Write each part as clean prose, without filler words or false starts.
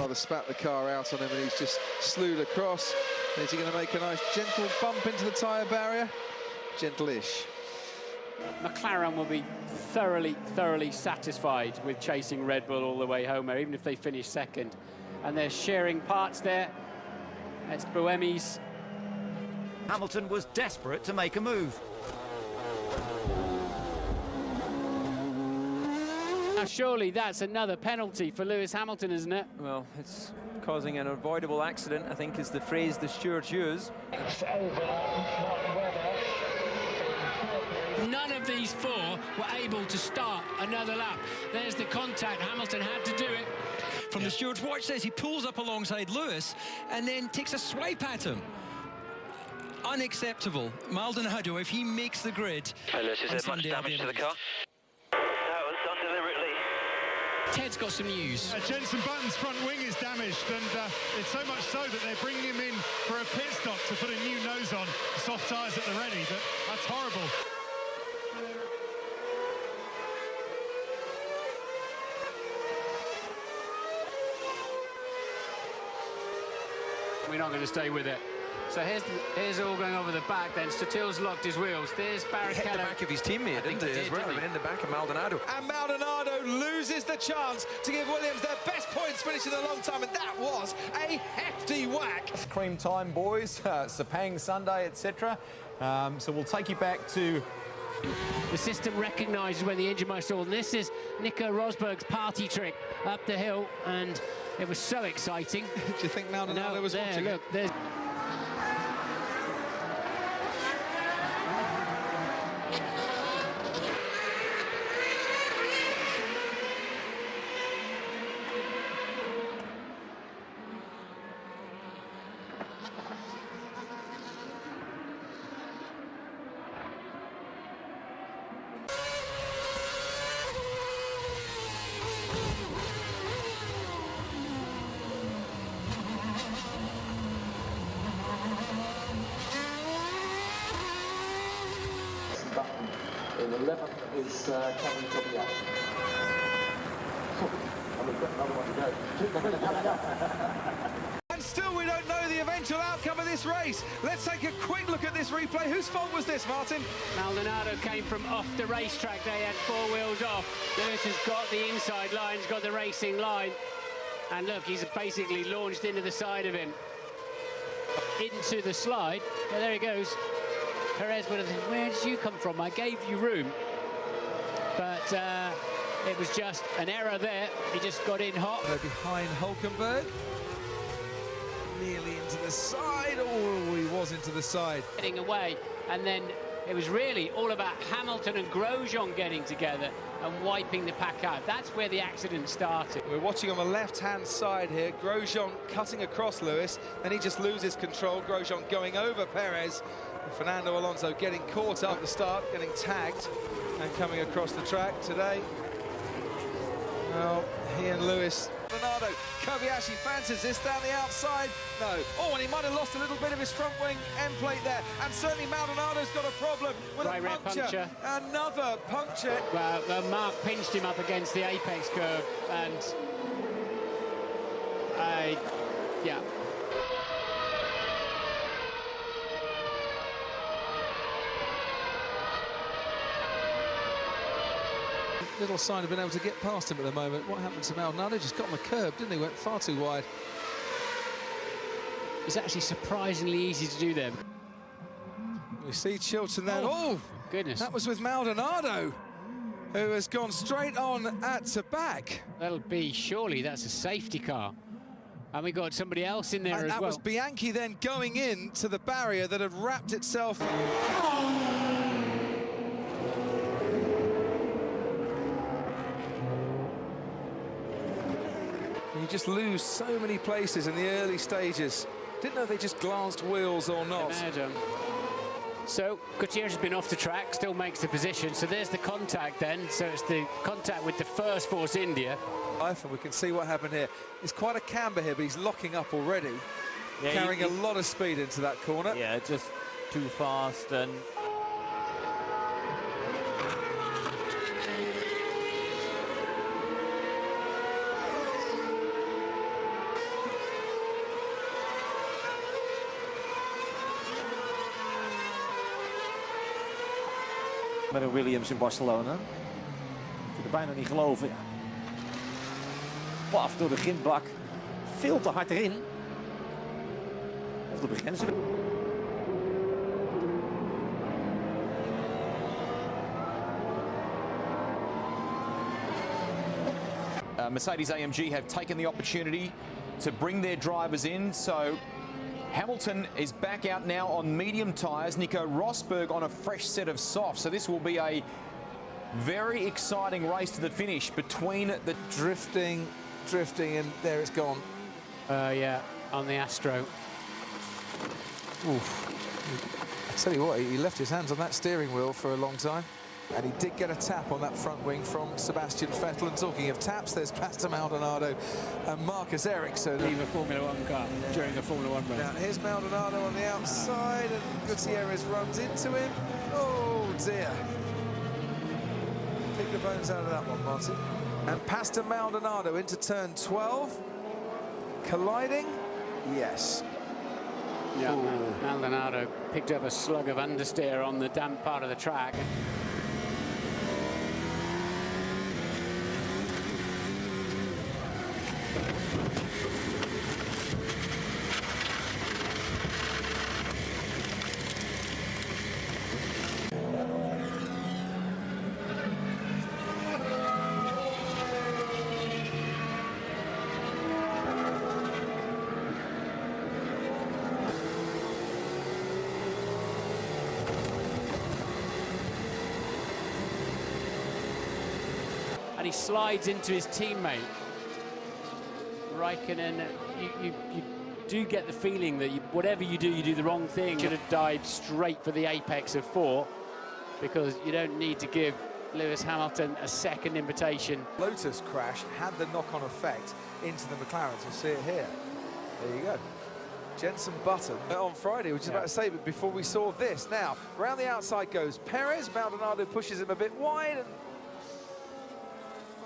rather spat the car out on him, and he's just slewed across. Is he going to make a nice gentle bump into the tyre barrier? Gentle-ish. McLaren will be thoroughly satisfied with chasing Red Bull all the way home there, even if they finish second. And they're sharing parts there. That's Buemi's. Hamilton was desperate to make a move. Now surely that's another penalty for Lewis Hamilton, isn't it? Well, it's causing an avoidable accident, I think is the phrase the stewards use. None of these four were able to start another lap. There's the contact. Hamilton had to do it. From the steward's watch says he pulls up alongside Lewis and then takes a swipe at him. Unacceptable. Maldonado, if he makes the grid. Lewis, is there much damage to the car? That was done deliberately. Ted's got some news. Jenson Button's front wing is damaged, and it's so much so that they're bringing him in for a pit stop to put a new nose on. Soft tyres at the ready, but that's horrible. We're not going to stay with it. So here's all going over the back then. Still's locked his wheels. There's Barrichello. He hit the back of his teammate, didn't he, as well? In the back of Maldonado. And Maldonado loses the chance to give Williams their best points finish in a long time, and that was a hefty whack. Ice cream time, boys. Sepang Sunday, etc. So we'll take you back to... The system recognises when the engine might stall. And this is Nico Rosberg's party trick up the hill, and it was so exciting. Do you think Maldonado was watching look, it? There's... In 11th is Cameron Kobayashi. And we've got another one to go. And still we don't know the eventual outcome of this race. Let's take a quick look at this replay. Whose fault was this, Martin? Maldonado came from off the racetrack. They had four wheels off. Lewis has got the inside line, he's got the racing line. And look, he's basically launched into the side of him. Into the slide. Yeah, there he goes. Perez would have said, where did you come from? I gave you room. But it was just an error there. He just got in hot. They're behind Hulkenberg. Nearly into the side. Oh, he was into the side. Getting away. And then it was really all about Hamilton and Grosjean getting together and wiping the pack out. That's where the accident started. We're watching on the left-hand side here. Grosjean cutting across Lewis. Then he just loses control. Grosjean going over Perez. Fernando Alonso getting caught up at the start, getting tagged and coming across the track today. Well, he and Lewis. Maldonado, Kobayashi fancies this down the outside. No. Oh, and he might have lost a little bit of his front wing end plate there. And certainly Maldonado's got a problem with a puncture. Another puncture. Well, Mark pinched him up against the apex curve and... yeah. Little sign of being able to get past him at the moment. What happened to Maldonado? Just got on the curb, didn't he? Went far too wide. It's actually surprisingly easy to do them. We see Chilton then. Oh, goodness. That was with Maldonado, who has gone straight on at the back. That'll be, surely that's a safety car. And we got somebody else in there as well. That was Bianchi then going in to the barrier that had wrapped itself. You just lose so many places in the early stages. Didn't know they just glanced wheels or not. So Gutierrez has been off the track, still makes the position. So there's the contact then. So it's the contact with the first Force India. And we can see what happened here. It's quite a camber here, but he's locking up already. Yeah, carrying a lot of speed into that corner. Yeah, just too fast and... Met een Williams in Barcelona. Ik kan het bijna niet geloven. Ja. Paf, door de grindbak. Veel te hard erin. Of de begrenzer. Mercedes-AMG have taken the opportunity to bring their drivers in, so Hamilton is back out now on medium tyres, Nico Rosberg on a fresh set of softs, so this will be a very exciting race to the finish between the... Drifting, and there it's gone. Yeah, on the Astro. Oof. I tell you what, he left his hands on that steering wheel for a long time. And he did get a tap on that front wing from Sebastian Vettel. And talking of taps, there's Pastor Maldonado and Marcus Ericsson. Leave a Formula One car during a Formula One race. Now, here's Maldonado on the outside, and Gutierrez runs into him. Oh, dear. Pick the bones out of that one, Martin. And Pastor Maldonado into turn 12. Colliding? Yes. Yeah, Maldonado picked up a slug of understeer on the damp part of the track. And he slides into his teammate. Raikkonen, you do get the feeling that whatever you do the wrong thing. Should have dived straight for the apex of 4, because you don't need to give Lewis Hamilton a second invitation. Lotus crash had the knock-on effect into the McLarens. You'll see it here. There you go. Jenson Button on Friday, which is about to say, but before we saw this. Now, round the outside goes Perez. Maldonado pushes him a bit wide, and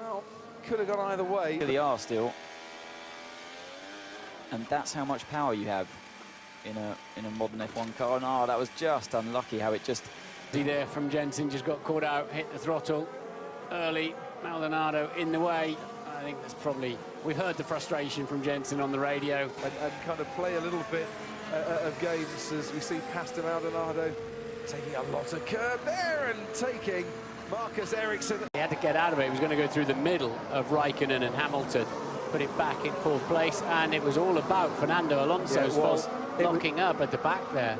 well, could have gone either way. Really are still, and that's how much power you have in a modern F1 car. And that was just unlucky how it just. See there from Jenson, just got caught out, hit the throttle early. Maldonado in the way. I think that's probably, we've heard the frustration from Jenson on the radio. And kind of play a little bit of games as we see Pastor Maldonado taking a lot of curb there and taking Marcus Ericsson. He had to get out of it. He was going to go through the middle of Raikkonen and Hamilton, put it back in 4th place, and it was all about Fernando Alonso's fault, locking up at the back there.